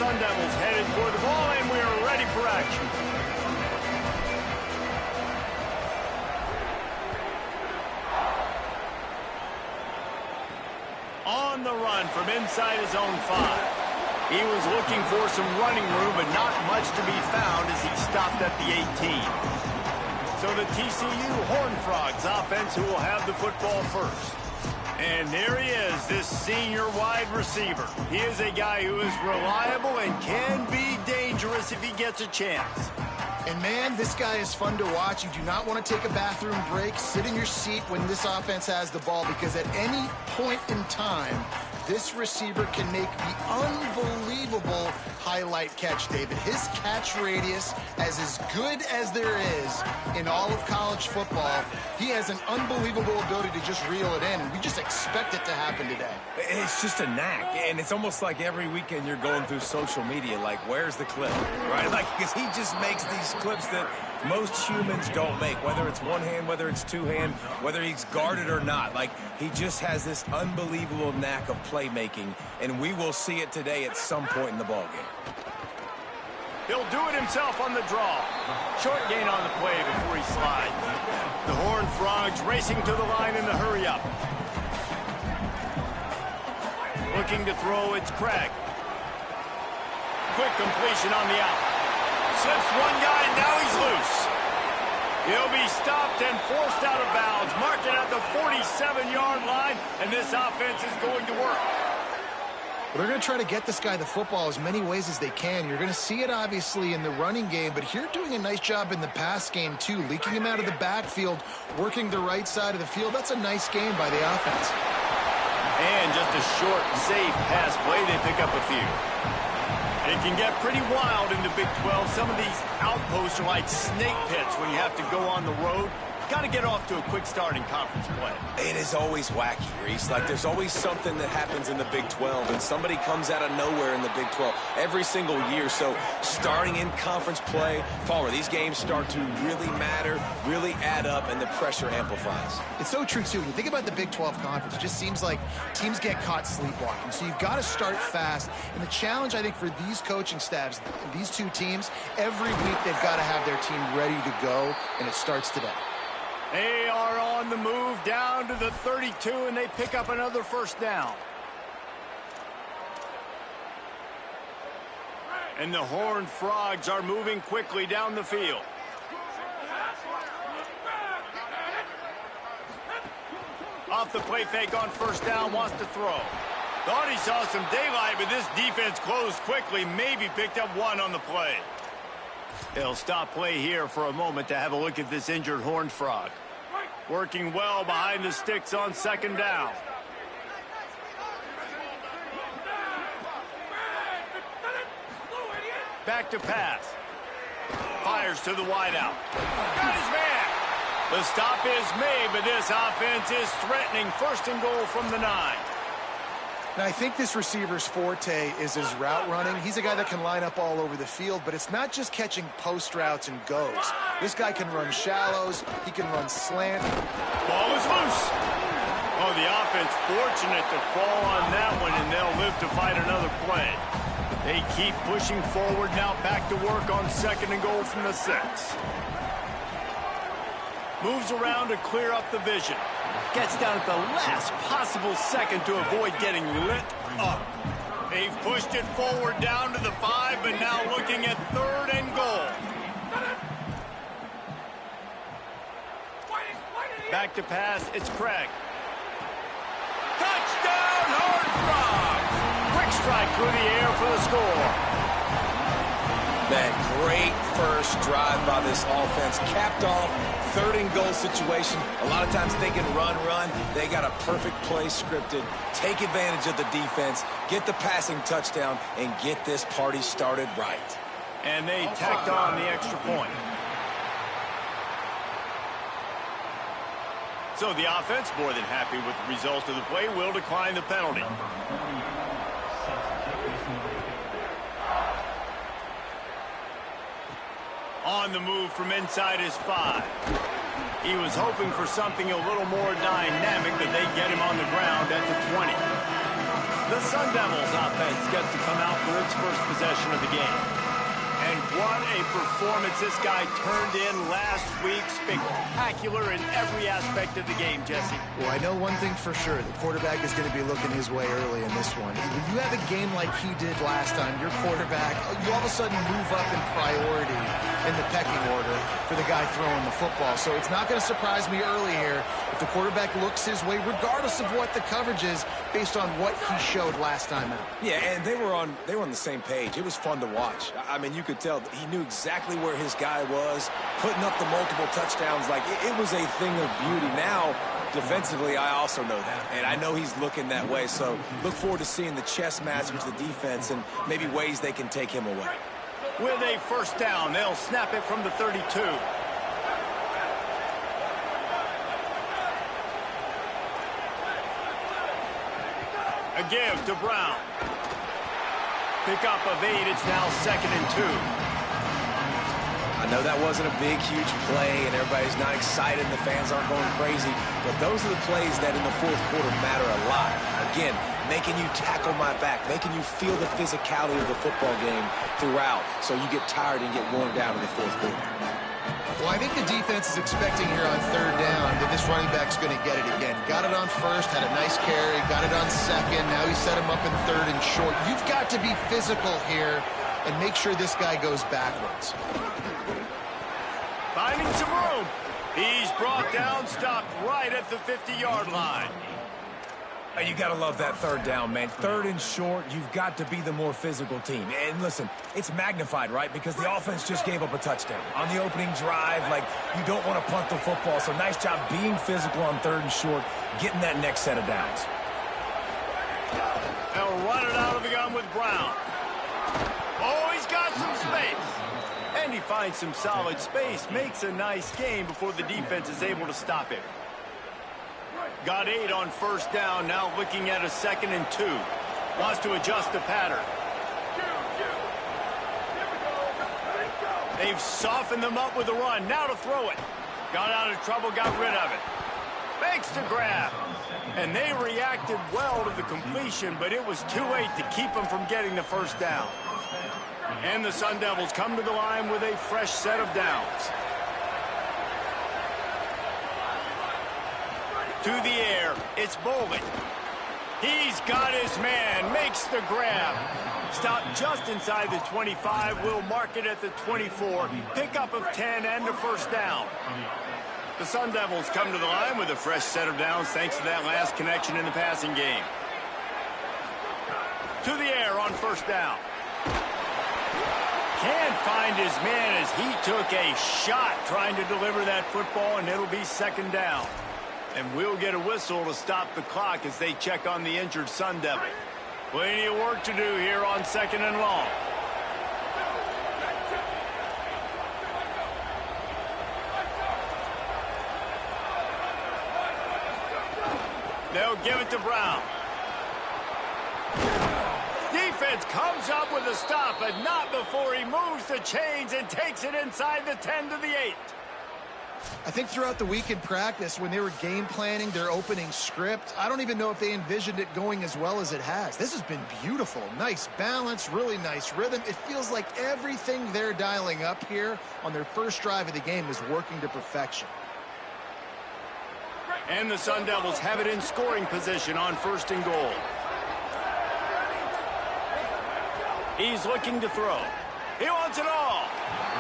Sun Devils headed toward the ball, and we are ready for action. On the run from inside his own 5. He was looking for some running room, but not much to be found as he stopped at the 18. So the TCU Horned Frogs offense who will have the football first. And there he is, this senior wide receiver. He is a guy who is reliable and can be dangerous if he gets a chance. And, man, this guy is fun to watch. You do not want to take a bathroom break. Sit in your seat when this offense has the ball, because at any point in time, this receiver can make the unbelievable highlight catch, David. His catch radius is as good as there is in all of college football. He has an unbelievable ability to just reel it in, and we just expect it to happen today. It's just a knack, and it's almost like every weekend you're going through social media, like, where's the clip, right? Like, because he just makes these clips that most humans don't make, whether it's one hand, whether it's two hand, whether he's guarded or not. Like, he just has this unbelievable knack of playmaking, and we will see it today at some point in the ballgame. He'll do it himself on the draw. Short gain on the play before he slides. The Horned Frogs racing to the line in the hurry-up. Looking to throw, it's Craig. Quick completion on the out. Slips one guy, and now he's loose. He'll be stopped and forced out of bounds. Marked it at the 47-yard line, and this offense is going to work. They're going to try to get this guy the football as many ways as they can. You're going to see it, obviously, in the running game, but here doing a nice job in the pass game, too. Leaking him out of the backfield, working the right side of the field. That's a nice game by the offense. And just a short, safe pass play. They pick up a few. It can get pretty wild in the Big 12. Some of these outposts are like snake pits when you have to go on the road. Got to get off to a quick start in conference play. It is always wacky, Reese. Like, there's always something that happens in the Big 12, and somebody comes out of nowhere in the Big 12 every single year. So starting in conference play, Palmer, these games start to really matter, really add up, and the pressure amplifies. It's so true, too. When you think about the Big 12 conference, it just seems like teams get caught sleepwalking. So you've got to start fast. And the challenge, I think, for these coaching staffs, these two teams, every week they've got to have their team ready to go, and it starts today. They are on the move down to the 32, and they pick up another first down. And the Horned Frogs are moving quickly down the field. Off the play fake on first down, wants to throw. Thought he saw some daylight, but this defense closed quickly, maybe picked up one on the play. They'll stop play here for a moment to have a look at this injured Horned Frog. Working well behind the sticks on second down. Back to pass. Fires to the wideout. Got his man. The stop is made, but this offense is threatening. First and goal from the 9. Now, I think this receiver's forte is his route running. He's a guy that can line up all over the field, but it's not just catching post routes and goes. This guy can run shallows. He can run slant. Ball is loose. Oh, the offense fortunate to fall on that one, and they'll live to fight another play. They keep pushing forward now, back to work on second and goal from the 6. Moves around to clear up the vision. Gets down at the last possible second to avoid getting lit up. They've pushed it forward down to the 5, but now looking at third and goal. Back to pass, it's Craig. Touchdown, Horned Frogs! Quick strike through the air for the score. Man, great first drive by this offense. Capped off, third and goal situation. A lot of times they can run. They got a perfect play scripted. Take advantage of the defense, get the passing touchdown, and get this party started right. And they tacked on the extra point. So the offense, more than happy with the result of the play, will decline the penalty. On the move from inside his 5. He was hoping for something a little more dynamic, but they get him on the ground at the 20. The Sun Devils offense gets to come out for its first possession of the game. And what a performance this guy turned in last week. Spectacular in every aspect of the game, Jesse. Well, I know one thing for sure. The quarterback is going to be looking his way early in this one. When you have a game like he did last time, your quarterback, you all of a sudden move up in priority in the pecking order for the guy throwing the football. So it's not going to surprise me early here if the quarterback looks his way, regardless of what the coverage is, based on what he showed last time out. Yeah, and they were on the same page. It was fun to watch. I mean, you could tell he knew exactly where his guy was, putting up the multiple touchdowns. Like, it was a thing of beauty. Now, defensively, I also know that, and I know he's looking that way. So look forward to seeing the chess match with the defense and maybe ways they can take him away. With a first down, they'll snap it from the 32. A give to Brown. Pickup of 8. It's now 2nd and 2. I know that wasn't a big, huge play, and everybody's not excited, and the fans aren't going crazy, but those are the plays that in the fourth quarter matter a lot. Again, making you tackle my back, making you feel the physicality of the football game throughout, so you get tired and get worn down in the fourth quarter. Well, I think the defense is expecting here on third down that this running back's going to get it again. Got it on first, had a nice carry, got it on second. Now he set him up in third and short. You've got to be physical here and make sure this guy goes backwards. Finding some room. He's brought down, stopped right at the 50-yard line. You got to love that third down, man. Third and short, you've got to be the more physical team. And listen, it's magnified, right? Because the offense just gave up a touchdown. On the opening drive, like, you don't want to punt the football. So nice job being physical on third and short, getting that next set of downs. They'll run it out of the gun with Brown. Oh, he's got some space. And he finds some solid space. Makes a nice gain before the defense is able to stop him. Got 8 on first down, now looking at a 2nd and 2. Wants to adjust the pattern. They've softened them up with a run. Now to throw it. Got out of trouble, got rid of it. Makes the grab. And they reacted well to the completion, but it was too late to keep them from getting the first down. And the Sun Devils come to the line with a fresh set of downs. To the air, it's Bolden. He's got his man, makes the grab. Stopped just inside the 25, will mark it at the 24. Pickup of 10 and a first down. The Sun Devils come to the line with a fresh set of downs thanks to that last connection in the passing game. To the air on first down. Can't find his man as he took a shot trying to deliver that football, and it'll be 2nd down. And we'll get a whistle to stop the clock as they check on the injured Sun Devil. Plenty of work to do here on 2nd and long. They'll give it to Brown. Defense comes up with a stop, but not before he moves the chains and takes it inside the 10 to the 8. I think throughout the week in practice, when they were game planning their opening script, I don't even know if they envisioned it going as well as it has. This has been beautiful. Nice balance, really nice rhythm. It feels like everything they're dialing up here on their first drive of the game is working to perfection. And the Sun Devils have it in scoring position on 1st and goal. He's looking to throw. He wants it all.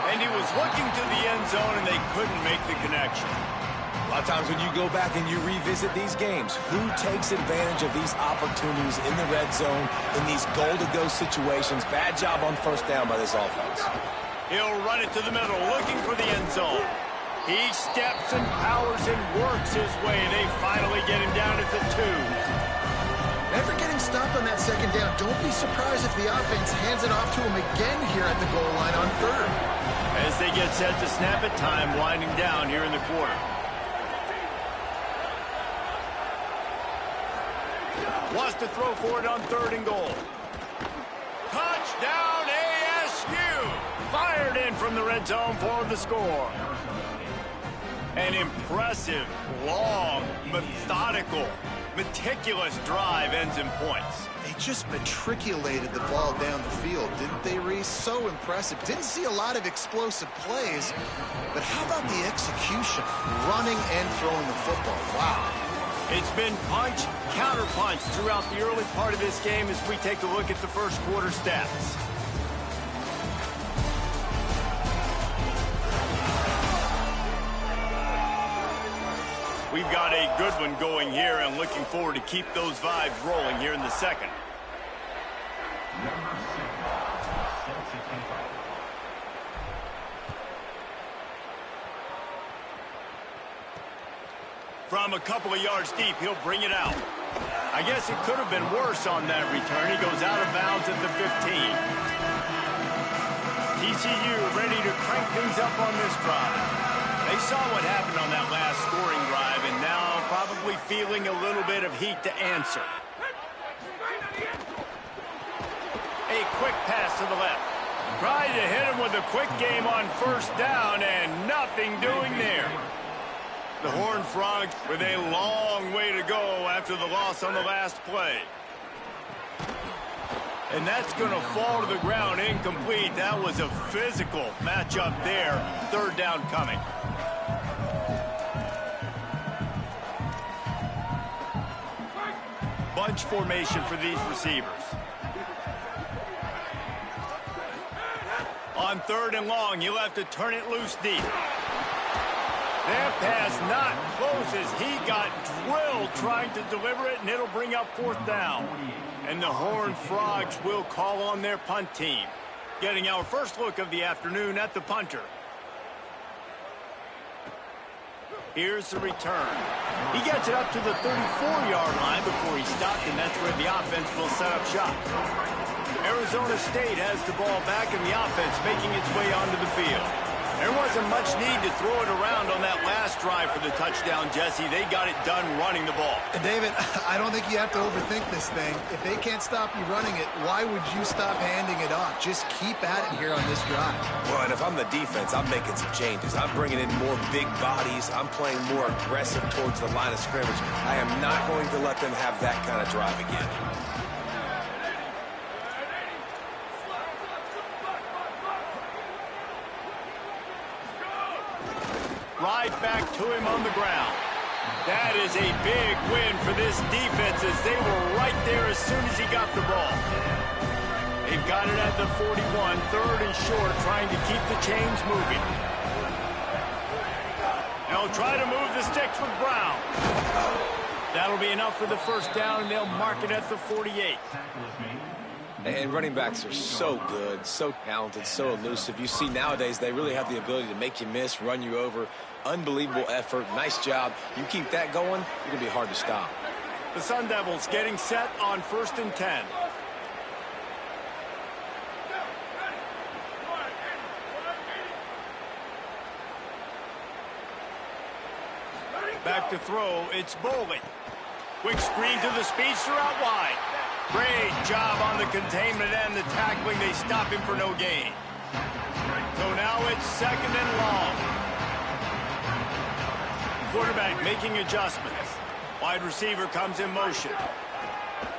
And he was looking to the end zone, and they couldn't make the connection. A lot of times when you go back and you revisit these games, who takes advantage of these opportunities in the red zone, in these goal-to-go situations? Bad job on first down by this offense. He'll run it to the middle, looking for the end zone. He steps and powers and works his way. They finally get him down at the 2. After getting stopped on that 2nd down, don't be surprised if the offense hands it off to him again here at the goal line on 3rd. As they get set to snap it, time winding down here in the quarter. Wants to throw for it on 3rd and goal. Touchdown ASU! Fired in from the red zone for the score. An impressive, long, methodical, meticulous drive ends in points. They just matriculated the ball down the field, didn't they, Reese? So impressive. Didn't see a lot of explosive plays, but how about the execution? Running and throwing the football. Wow. It's been punch, counter punch throughout the early part of this game as we take a look at the first quarter stats. We've got a good one going here and looking forward to keep those vibes rolling here in the second. From a couple of yards deep, he'll bring it out. I guess it could have been worse on that return. He goes out of bounds at the 15. TCU ready to crank things up on this drive. They saw what happened on that last scoring drive, and now probably feeling a little bit of heat to answer. A quick pass to the left. Tried to hit him with a quick game on first down, and nothing doing there. The Horned Frogs with a long way to go after the loss on the last play. And that's going to fall to the ground incomplete. That was a physical matchup there. Third down coming. Bunch formation for these receivers. On third and long, you'll have to turn it loose deep. That pass not close as he got drilled trying to deliver it, and it'll bring up fourth down. And the Horned Frogs will call on their punt team. Getting our first look of the afternoon at the punter. Here's the return. He gets it up to the 34-yard line before he stopped, and that's where the offense will set up shop. Arizona State has the ball back, and the offense making its way onto the field. There wasn't much need to throw it around on that last drive for the touchdown, Jesse. They got it done running the ball. And David, I don't think you have to overthink this thing. If they can't stop you running it, why would you stop handing it off? Just keep at it here on this drive. Well, and if I'm the defense, I'm making some changes. I'm bringing in more big bodies. I'm playing more aggressive towards the line of scrimmage. I am not going to let them have that kind of drive again. Right back to him on the ground. That is a big win for this defense as they were right there as soon as he got the ball. They've got it at the 41, third and short, trying to keep the chains moving. They'll try to move the sticks with Brown. That'll be enough for the first down, and they'll mark it at the 48. And running backs are so good, so talented, so elusive. You see nowadays they really have the ability to make you miss, run you over. Unbelievable effort. Nice job. You keep that going, you're going to be hard to stop. The Sun Devils getting set on 1st and 10. Back to throw, it's Boley. Quick screen to the speedster out wide. Great job on the containment and the tackling. They stop him for no gain. So now it's second and long. Quarterback making adjustments. Wide receiver comes in motion.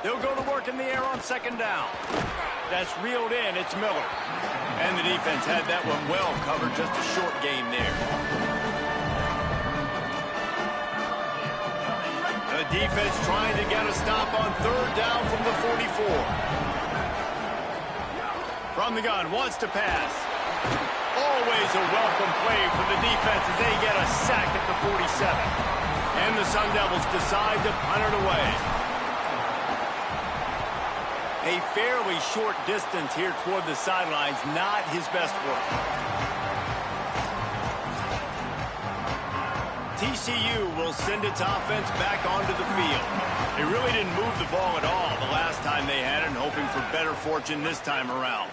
They'll go to work in the air on second down. That's reeled in. It's Miller. And the defense had that one well covered. Just a short game there. The defense trying to get a stop on third down from the 44. From the gun, wants to pass. Always a welcome play for the defense as they get a sack at the 47. And the Sun Devils decide to punt it away. A fairly short distance here toward the sidelines, not his best work. TCU will send its offense back onto the field. They really didn't move the ball at all the last time they had it, and hoping for better fortune this time around.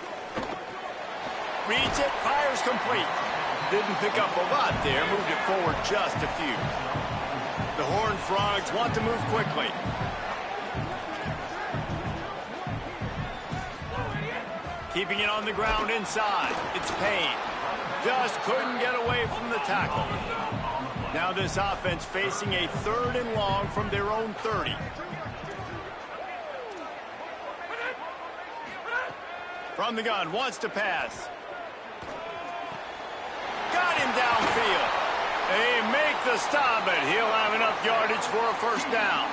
Reads it, fires complete. Didn't pick up a lot there, moved it forward just a few. The Horned Frogs want to move quickly. Keeping it on the ground inside. It's Payne. Just couldn't get away from the tackle. Now this offense facing a 3rd and long from their own 30. From the gun, wants to pass. Got him downfield. They make the stop, but he'll have enough yardage for a first down.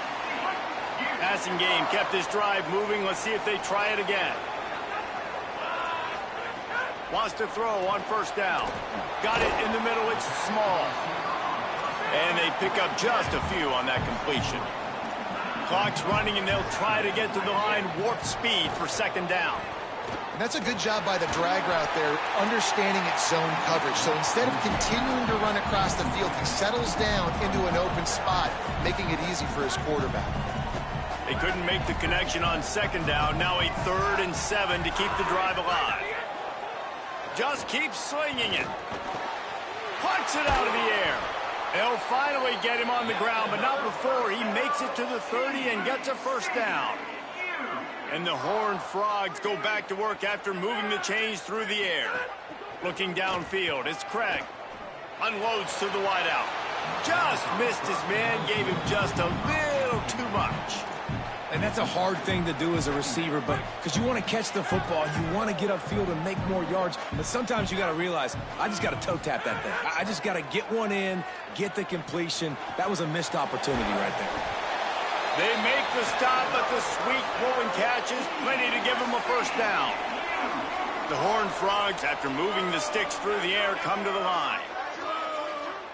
Passing game kept this drive moving. Let's see if they try it again. Wants to throw on first down. Got it in the middle. It's small. And they pick up just a few on that completion. Clock's running, and they'll try to get to the line warp speed for 2nd down. And that's a good job by the drag route there, understanding its zone coverage. So instead of continuing to run across the field, he settles down into an open spot, making it easy for his quarterback. They couldn't make the connection on 2nd down. Now a 3rd and 7 to keep the drive alive. Just keep slinging it. Punts it out of the air. They'll finally get him on the ground, but not before he makes it to the 30 and gets a first down. And the Horned Frogs go back to work after moving the chains through the air. Looking downfield, it's Craig. Unloads to the wideout. Just missed his man, gave him just a little too much. And that's a hard thing to do as a receiver, but because you want to catch the football, you want to get upfield and make more yards. But sometimes you got to realize, I just got to toe tap that thing. I just got to get one in, get the completion. That was a missed opportunity right there. They make the stop, but the sweet pulling catch is plenty to give them a first down. The Horned Frogs, after moving the sticks through the air, come to the line.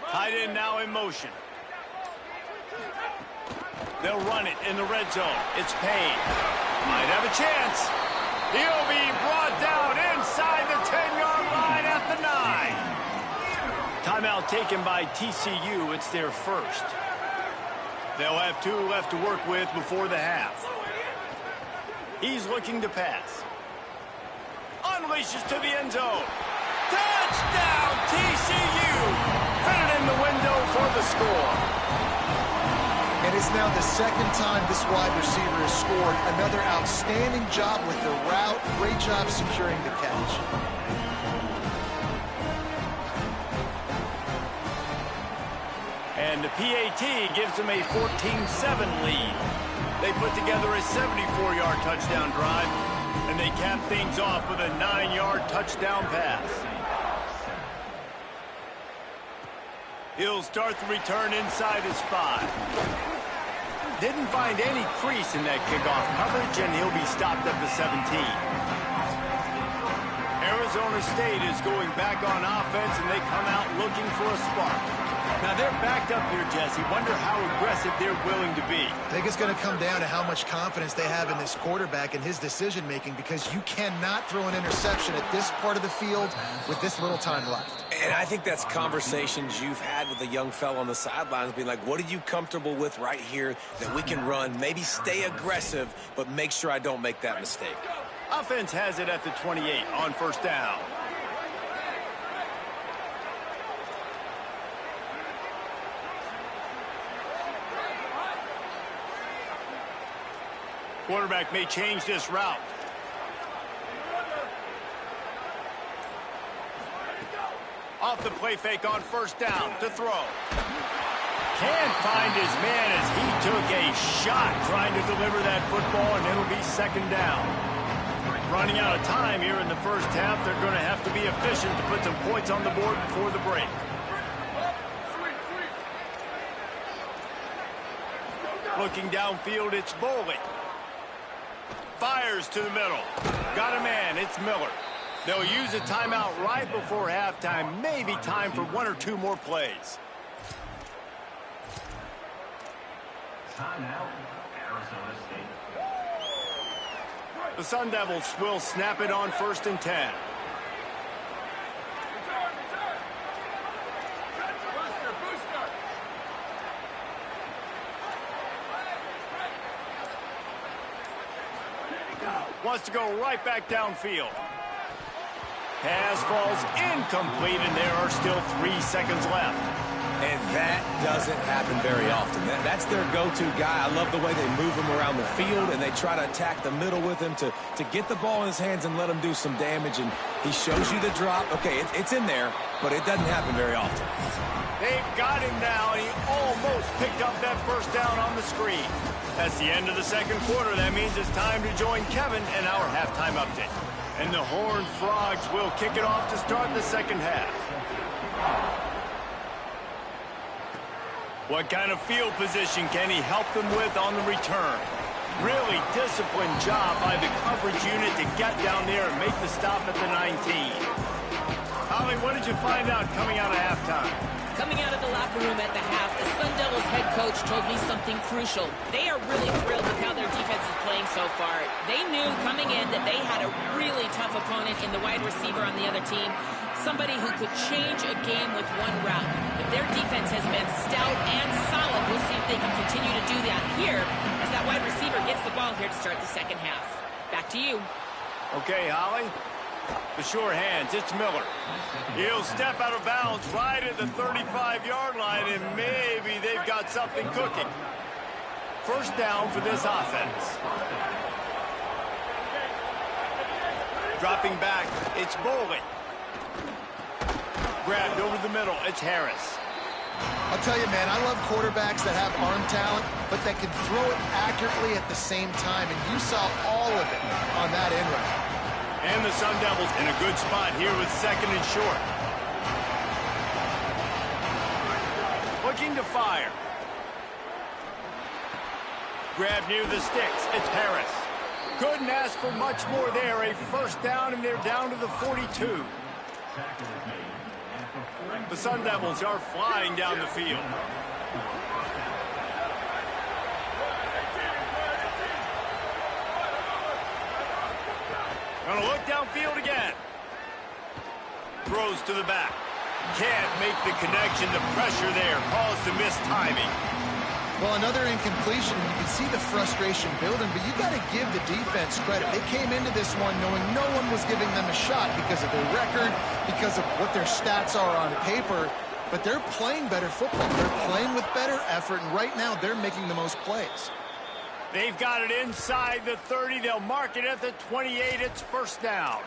Tight end now in motion. They'll run it in the red zone. It's Payne. Might have a chance. He'll be brought down inside the 10-yard line at the 9. Timeout taken by TCU. It's their first. They'll have 2 left to work with before the half. He's looking to pass. Unleashes to the end zone. Touchdown, TCU! Fit it in the window for the score. And it's now the 2nd time this wide receiver has scored. Another outstanding job with the route. Great job securing the catch. And the PAT gives them a 14-7 lead. They put together a 74-yard touchdown drive, and they cap things off with a 9-yard touchdown pass. He'll start the return inside his 5. Didn't find any crease in that kickoff coverage, and he'll be stopped at the 17. Arizona State is going back on offense, and they come out looking for a spark. Now, they're backed up here, Jesse. Wonder how aggressive they're willing to be. I think it's going to come down to how much confidence they have in this quarterback and his decision-making, because you cannot throw an interception at this part of the field with this little time left. And I think that's conversations you've had with a young fellow on the sidelines, being like, what are you comfortable with right here that we can run? Maybe stay aggressive, but make sure I don't make that mistake. Offense has it at the 28 on first down. Quarterback may change this route. Off the play fake on first down to throw. Can't find his man as he took a shot trying to deliver that football, and it'll be 2nd down. Running out of time here in the first half. They're going to have to be efficient to put some points on the board before the break. Looking downfield, it's Boley. Fires to the middle. Got a man. It's Miller. They'll use a timeout right before halftime. Maybe time for 1 or 2 more plays. Timeout, Arizona State. The Sun Devils will snap it on 1st and 10. Wants to go right back downfield. Pass falls incomplete, and there are still 3 seconds left. And that doesn't happen very often. That's their go-to guy. I love the way they move him around the field, and they try to attack the middle with him to get the ball in his hands and let him do some damage. And he shows you the drop. Okay, it's in there, but it doesn't happen very often. They've got him down. He almost picked up that first down on the screen. That's the end of the second quarter. That means it's time to join Kevin in our halftime update. And the Horned Frogs will kick it off to start the second half. What kind of field position can he help them with on the return? Really disciplined job by the coverage unit to get down there and make the stop at the 19. Holly, what did you find out coming out of halftime? Coming out of the locker room at the half, the Sun Devils head coach told me something crucial. They are really thrilled with how their defense is playing so far. They knew coming in that they had a really tough opponent in the wide receiver on the other team, somebody who could change a game with one route. But their defense has been stout and solid. We'll see if they can continue to do that here as that wide receiver gets the ball here to start the second half. Back to you. Okay, Holly. The sure hands, it's Miller. He'll step out of bounds right at the 35-yard line, and maybe they've got something cooking. First down for this offense. Dropping back, it's Bowling. Grabbed over the middle, it's Harris. I'll tell you, man, I love quarterbacks that have arm talent, but that can throw it accurately at the same time, and you saw all of it on that end route. And the Sun Devils in a good spot here with second and short. Looking to fire. Grab near the sticks. It's Harris. Couldn't ask for much more there. A first down, and they're down to the 42. The Sun Devils are flying down the field. Gonna look downfield again. Throws to the back. Can't make the connection. The pressure there caused the mistiming. Well, another incompletion, and you can see the frustration building, but you got to give the defense credit. They came into this one knowing no one was giving them a shot because of their record, because of what their stats are on paper, but they're playing better football. They're playing with better effort, and right now they're making the most plays. They've got it inside the 30. They'll mark it at the 28. It's first down.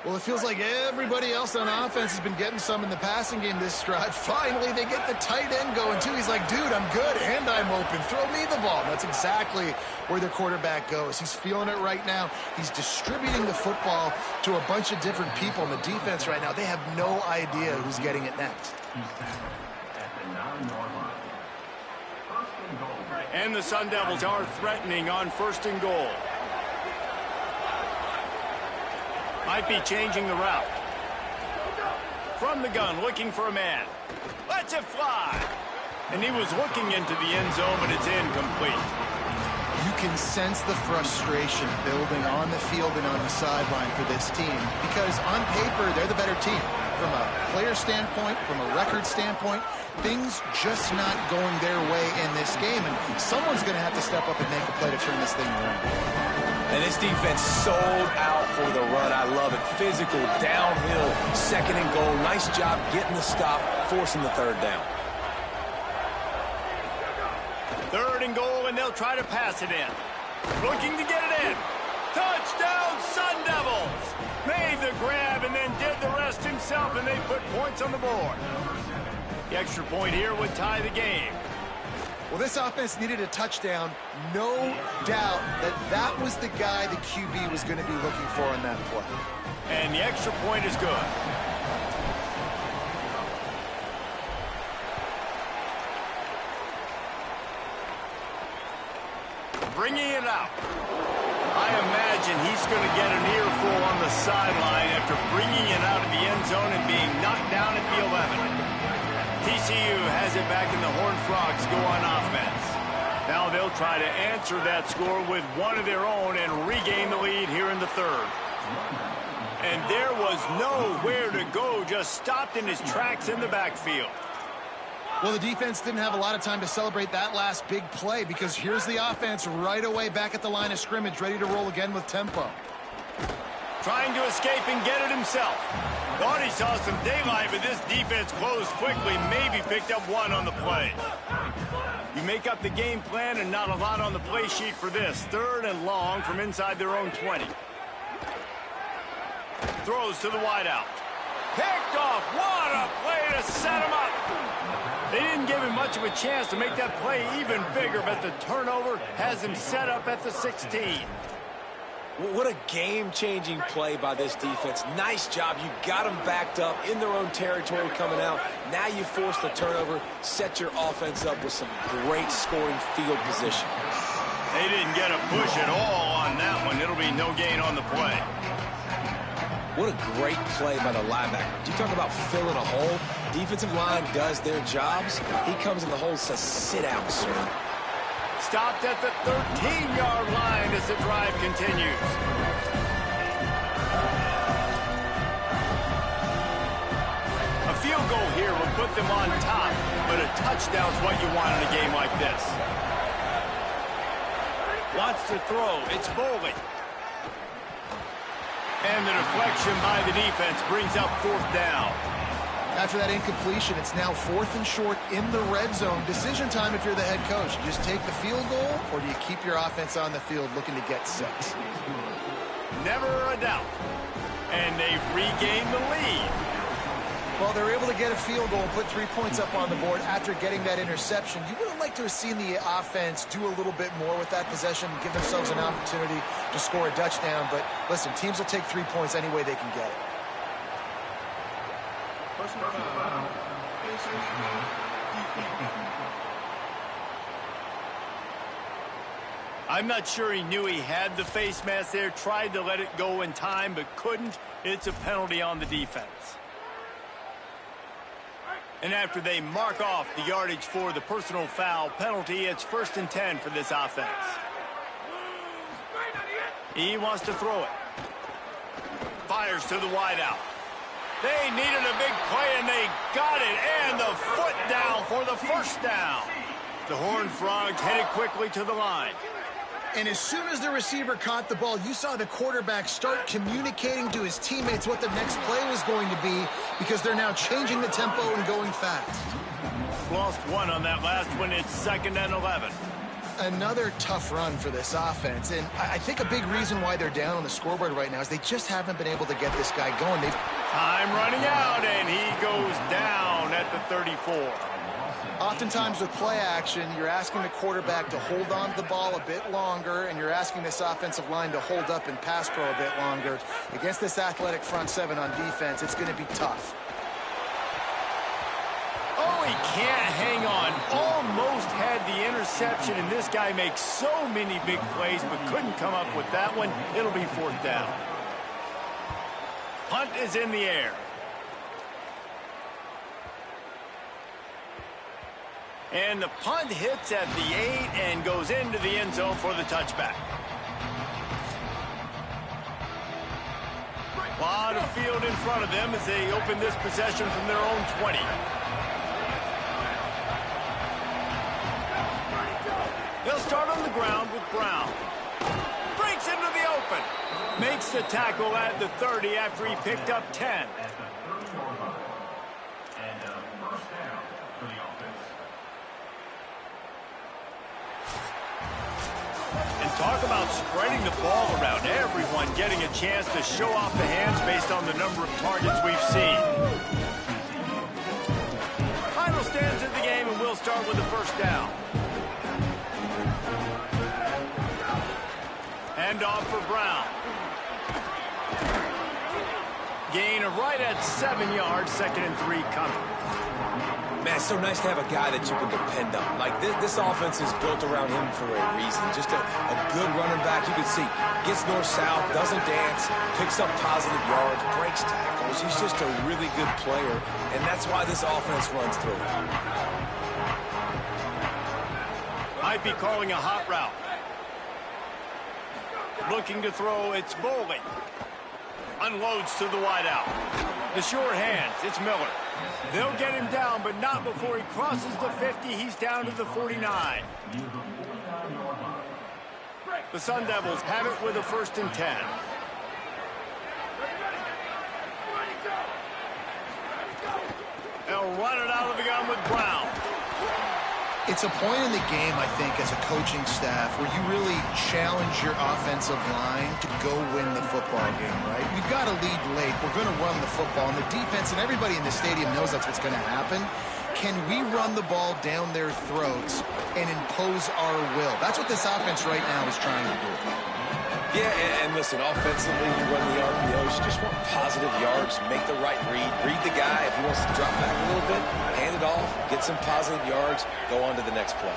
Well, it feels like everybody else on offense has been getting some in the passing game this drive. Finally, they get the tight end going, too. He's like, dude, I'm good, and I'm open. Throw me the ball. That's exactly where their quarterback goes. He's feeling it right now. He's distributing the football to a bunch of different people in the defense right now. They have no idea who's getting it next. And the Sun Devils are threatening on first and goal. Might be changing the route. From the gun, looking for a man. Lets it fly. And he was looking into the end zone, but it's incomplete. You can sense the frustration building on the field and on the sideline for this team because on paper, they're the better team. From a player standpoint, from a record standpoint, things just not going their way in this game, and someone's going to have to step up and make a play to turn this thing around. And this defense sold out for the run. I love it. Physical, downhill, second and goal. Nice job getting the stop, forcing the third down. Third and goal, and they'll try to pass it in. Looking to get it in. Touchdown, Sun Devils! Made the grab and then did the rest himself, and they put points on the board. The extra point here would tie the game. Well, this offense needed a touchdown. No doubt that that was the guy the QB was going to be looking for on that play. And the extra point is good. Bringing it out. I imagine he's going to get an earful on the sideline after bringing it out of the end zone and being knocked down at the 11. TCU has it back, and the Horned Frogs go on offense. Now they'll try to answer that score with one of their own and regain the lead here in the third. And there was nowhere to go, just stopped in his tracks in the backfield. Well, the defense didn't have a lot of time to celebrate that last big play because here's the offense right away back at the line of scrimmage, ready to roll again with tempo. Trying to escape and get it himself. Thought he saw some daylight, but this defense closed quickly, maybe picked up one on the play. You make up the game plan and not a lot on the play sheet for this. Third and long from inside their own 20. Throws to the wideout. Picked off. What a play to set him up. They didn't give him much of a chance to make that play even bigger, but the turnover has him set up at the 16. What a game-changing play by this defense. Nice job. You got them backed up in their own territory coming out. Now you force the turnover, set your offense up with some great scoring field position. They didn't get a push at all on that one. It'll be no gain on the play. What a great play by the linebacker. You talk about filling a hole. Defensive line does their jobs. He comes in the hole and says, sit down, sir. Stopped at the 13-yard line as the drive continues. A field goal here will put them on top, but a touchdown's what you want in a game like this. Wants to throw. It's Boley. And the deflection by the defense brings up 4th down. After that incompletion, it's now 4th and short in the red zone. Decision time if you're the head coach. You just take the field goal, or do you keep your offense on the field looking to get 6? Never a doubt. And they've regained the lead. Well, they're able to get a field goal and put 3 points up on the board after getting that interception. You would have liked to have seen the offense do a little bit more with that possession, give themselves an opportunity to score a touchdown. But listen, teams will take 3 points any way they can get it. I'm not sure he knew he had the face mask there, tried to let it go in time, but couldn't. It's a penalty on the defense. And after they mark off the yardage for the personal foul penalty, it's 1st and 10 for this offense. He wants to throw it. Fires to the wideout. They needed a big play, and they got it. And the foot down for the 1st down. The Horned Frogs headed quickly to the line. And as soon as the receiver caught the ball, you saw the quarterback start communicating to his teammates what the next play was going to be, because they're now changing the tempo and going fast. Lost 1 on that last one. It's 2nd and 11. Another tough run for this offense, and I think a big reason why they're down on the scoreboard right now is they just haven't been able to get this guy going. Time running out, and he goes down at the 34. Oftentimes with play action, you're asking the quarterback to hold on to the ball a bit longer, and you're asking this offensive line to hold up and pass pro a bit longer. Against this athletic front 7 on defense, it's going to be tough. Oh, he can't hang on. Almost had the interception, and this guy makes so many big plays, but couldn't come up with that one. It'll be 4th down. Punt is in the air. And the punt hits at the 8 and goes into the end zone for the touchback. A lot of field in front of them as they open this possession from their own 20. They'll start on the ground with Brown. Breaks into the open. Makes the tackle at the 30 after he picked up 10. Talk about spreading the ball around. Everyone getting a chance to show off the hands based on the number of targets we've seen. Final stands of the game, and we'll start with the 1st down. Hand off for Brown. Gain of right at 7 yards, 2nd and 3 coming. Man, it's so nice to have a guy that you can depend on. Like, this offense is built around him for a reason. Just a good running back. You can see, gets north-south, doesn't dance, picks up positive yards, breaks tackles. He's just a really good player, and that's why this offense runs through him. Might be calling a hot route. Looking to throw, it's Boley. Unloads to the wideout. The short hands, it's Miller. They'll get him down, but not before he crosses the 50. He's down to the 49. The Sun Devils have it with a 1st and 10. They'll run it out of the gun with Brown. It's a point in the game, I think, as a coaching staff where you really challenge your offensive line to go win the football game, right? We've got to lead late. We're going to run the football. And the defense and everybody in the stadium knows that's what's going to happen. Can we run the ball down their throats and impose our will? That's what this offense right now is trying to do. Yeah, and listen, offensively, you run the RPOs, you just want positive yards, make the right read the guy. If he wants to drop back a little bit, hand it off, get some positive yards, go on to the next play.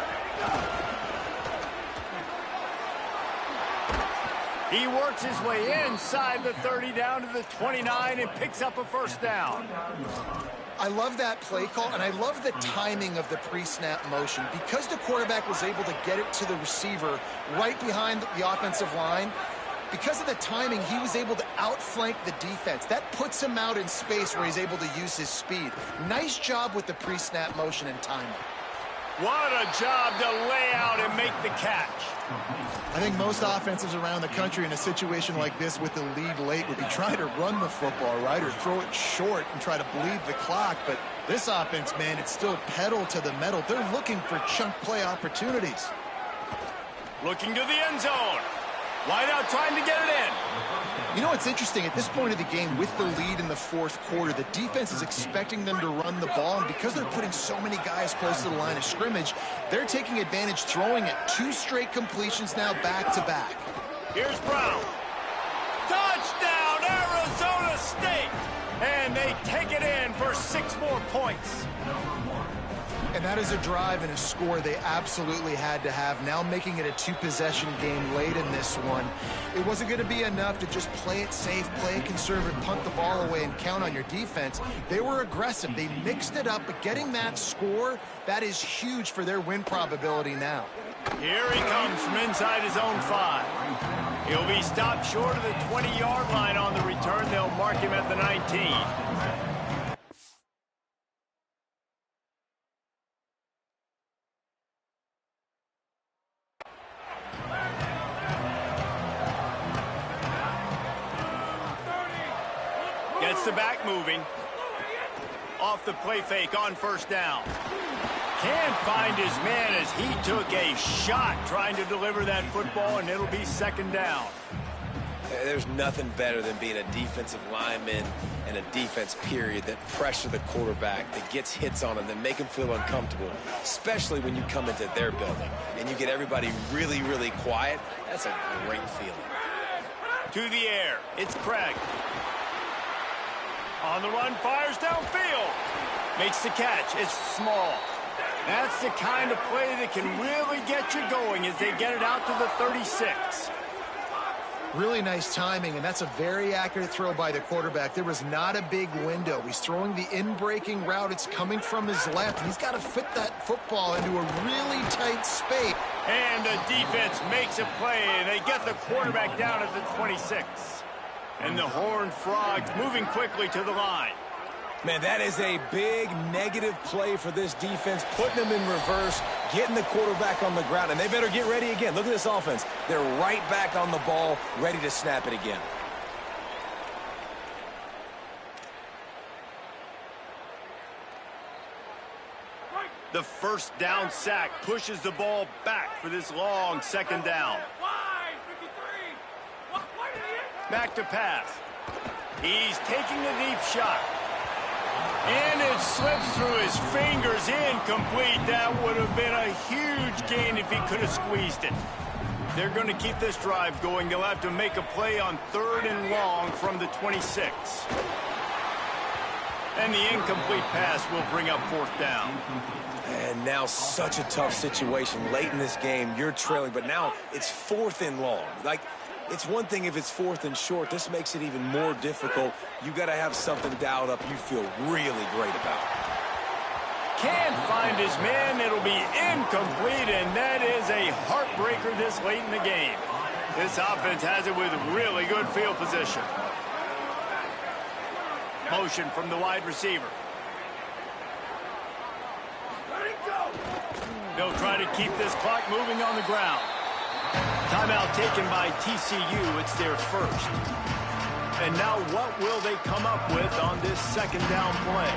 He works his way inside the 30 down to the 29 and picks up a first down. I love that play call, and I love the timing of the pre-snap motion. Because the quarterback was able to get it to the receiver right behind the offensive line, because of the timing, he was able to outflank the defense. That puts him out in space where he's able to use his speed. Nice job with the pre-snap motion and timing. What a job to lay out and make the catch. I think most offenses around the country in a situation like this with the lead late would be trying to run the football, right, or throw it short and try to bleed the clock. But this offense, man, it's still pedal to the metal. They're looking for chunk play opportunities. Looking to the end zone. Wide out trying to get it in. You know what's interesting? At this point of the game, with the lead in the fourth quarter, the defense is expecting them to run the ball, and because they're putting so many guys close to the line of scrimmage, they're taking advantage, throwing it. 2 straight completions now back-to-back. Here's Brown. Touchdown, Arizona State! And they take it in for 6 more points. And that is a drive and a score they absolutely had to have. Now making it a 2-possession game late in this one. It wasn't going to be enough to just play it safe, play it conservative, punt the ball away, and count on your defense. They were aggressive. They mixed it up, but getting that score, that is huge for their win probability now. Here he comes from inside his own 5. He'll be stopped short of the 20-yard line on the return. They'll mark him at the 19. Gets the back moving. Off the play fake on first down. Can't find his man as he took a shot trying to deliver that football, and it'll be second down. There's nothing better than being a defensive lineman and a defense period that pressure the quarterback, that gets hits on him, that make him feel uncomfortable, especially when you come into their building and you get everybody really, really quiet. That's a great feeling. To the air, it's Craig. On the run, fires downfield. Makes the catch. It's small. That's the kind of play that can really get you going as they get it out to the 36. Really nice timing, and that's a very accurate throw by the quarterback. There was not a big window. He's throwing the in-breaking route. It's coming from his left, and he's got to fit that football into a really tight space. And the defense makes a play, and they get the quarterback down at the 26. And the Horned Frogs moving quickly to the line. Man, that is a big negative play for this defense, putting them in reverse, getting the quarterback on the ground, and they better get ready again. Look at this offense. They're right back on the ball, ready to snap it again. The first down sack pushes the ball back for this long second down. Back to pass. He's taking the deep shot. And it slips through his fingers, incomplete. That would have been a huge gain if he could have squeezed it. They're going to keep this drive going. They'll have to make a play on 3rd and long from the 26. And the incomplete pass will bring up 4th down. And now such a tough situation. Late in this game, you're trailing, but now it's 4th and long. Like, it's one thing if it's 4th and short. This makes it even more difficult. You got to have something dialed up you feel really great about. Can't find his man. It'll be incomplete, and that is a heartbreaker this late in the game. This offense has it with really good field position. Motion from the wide receiver. They'll try to keep this clock moving on the ground. Timeout taken by TCU. It's their first. And now what will they come up with on this second down play?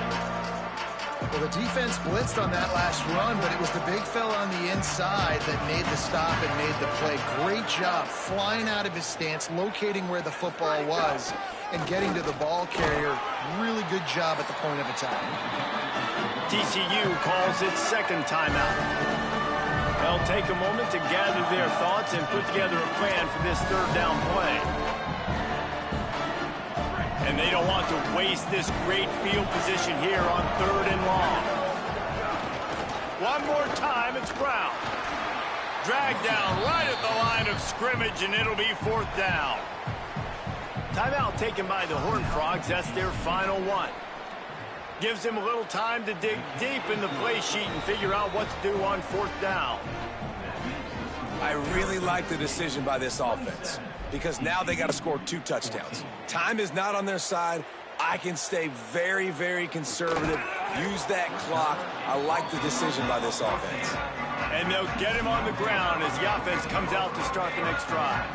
Well, the defense blitzed on that last run, but it was the big fella on the inside that made the stop and made the play. Great job flying out of his stance, locating where the football was, and getting to the ball carrier. Really good job at the point of attack. TCU calls its second timeout. They'll take a moment to gather their thoughts and put together a plan for this third down play. And they don't want to waste this great field position here on third and long. One more time, it's Brown. Dragged down right at the line of scrimmage, and it'll be fourth down. Timeout taken by the Horned Frogs. That's their final one. Gives them a little time to dig deep in the play sheet and figure out what to do on fourth down. I really like the decision by this offense because now they got to score 2 touchdowns. Time is not on their side. I can stay very, very conservative. Use that clock. I like the decision by this offense. And they'll get him on the ground as the offense comes out to start the next drive.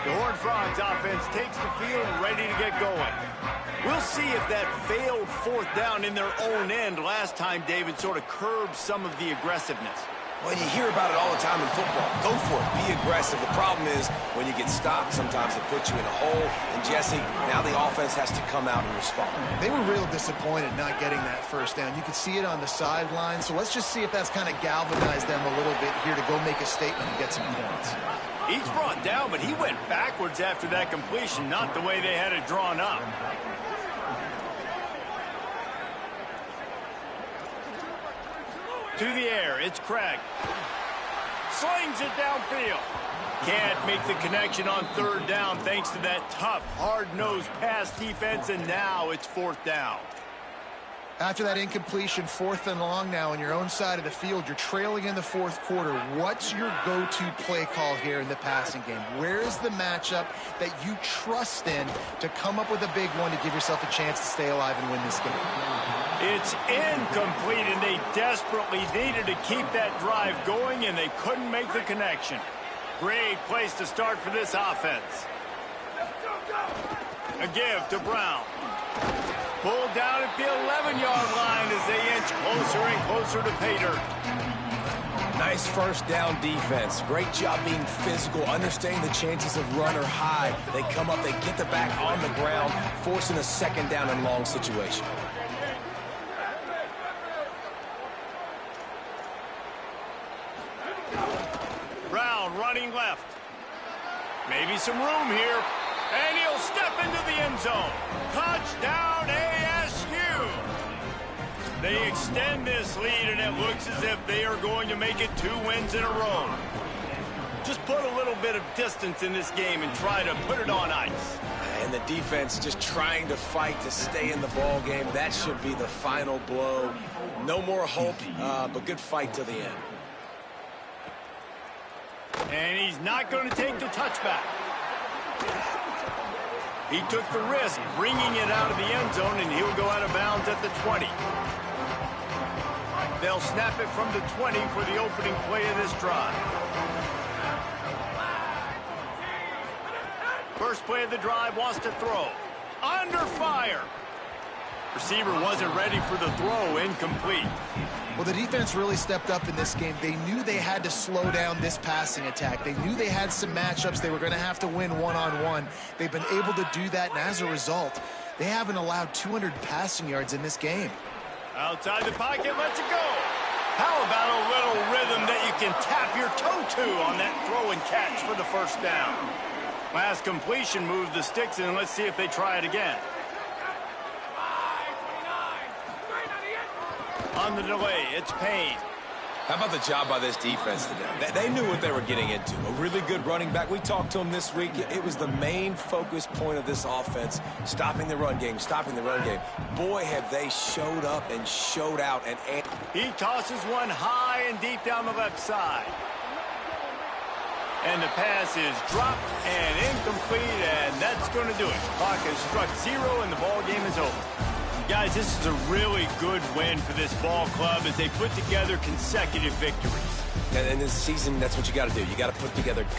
The Horned Frogs offense takes the field ready to get going. We'll see if that failed fourth down in their own end last time, David, sort of curbed some of the aggressiveness. Well, you hear about it all the time in football. Go for it. Be aggressive. The problem is when you get stopped, sometimes it puts you in a hole. And, Jesse, now the offense has to come out and respond. They were real disappointed not getting that first down. You could see it on the sideline. So let's just see if that's kind of galvanized them a little bit here to go make a statement and get some points. He's brought down, but he went backwards after that completion, not the way they had it drawn up. To the air, it's Craig. Slings it downfield. Can't make the connection on third down thanks to that tough, hard-nosed pass defense, and now it's fourth down. After that incompletion, fourth and long now on your own side of the field, you're trailing in the fourth quarter. What's your go-to play call here in the passing game? Where's the matchup that you trust in to come up with a big one to give yourself a chance to stay alive and win this game? It's incomplete, and they desperately needed to keep that drive going, and they couldn't make the connection. Great place to start for this offense. A give to Brown. Pulled down at the 11-yard line as they inch closer and closer to pay dirt. Nice first down defense. Great job being physical, understanding the chances of run are high. They come up, they get the back on the ground, forcing a second down and long situation. Brown running left. Maybe some room here. And he'll step into the end zone. Touchdown ASU. They extend this lead, and it looks as if they are going to make it 2 wins in a row. Just put a little bit of distance in this game and try to put it on ice. And the defense just trying to fight to stay in the ball game. That should be the final blow. No more hope, but good fight to the end. And he's not going to take the touchback. He took the risk, bringing it out of the end zone, and he'll go out of bounds at the 20. They'll snap it from the 20 for the opening play of this drive. First play of the drive, wants to throw. Under fire. Receiver wasn't ready for the throw, incomplete. Well, the defense really stepped up in this game. They knew they had to slow down this passing attack. They knew they had some matchups they were going to have to win one-on-one. They've been able to do that, and as a result, they haven't allowed 200 passing yards in this game. Outside the pocket, lets it go. How about a little rhythm that you can tap your toe to on that throw and catch for the first down? Last completion moved the sticks, and let's see if they try it again. On the delay, it's Payne. How about the job by this defense today? They knew what they were getting into. A really good running back. We talked to him this week. It was the main focus point of this offense, stopping the run game, stopping the run game. Boy, have they showed up and showed out. And he tosses one high and deep down the left side. And the pass is dropped and incomplete, and that's going to do it. Clock has struck 0, and the ball game is over. Guys, this is a really good win for this ball club as they put together consecutive victories. And in this season, that's what you got to do. You got to put together good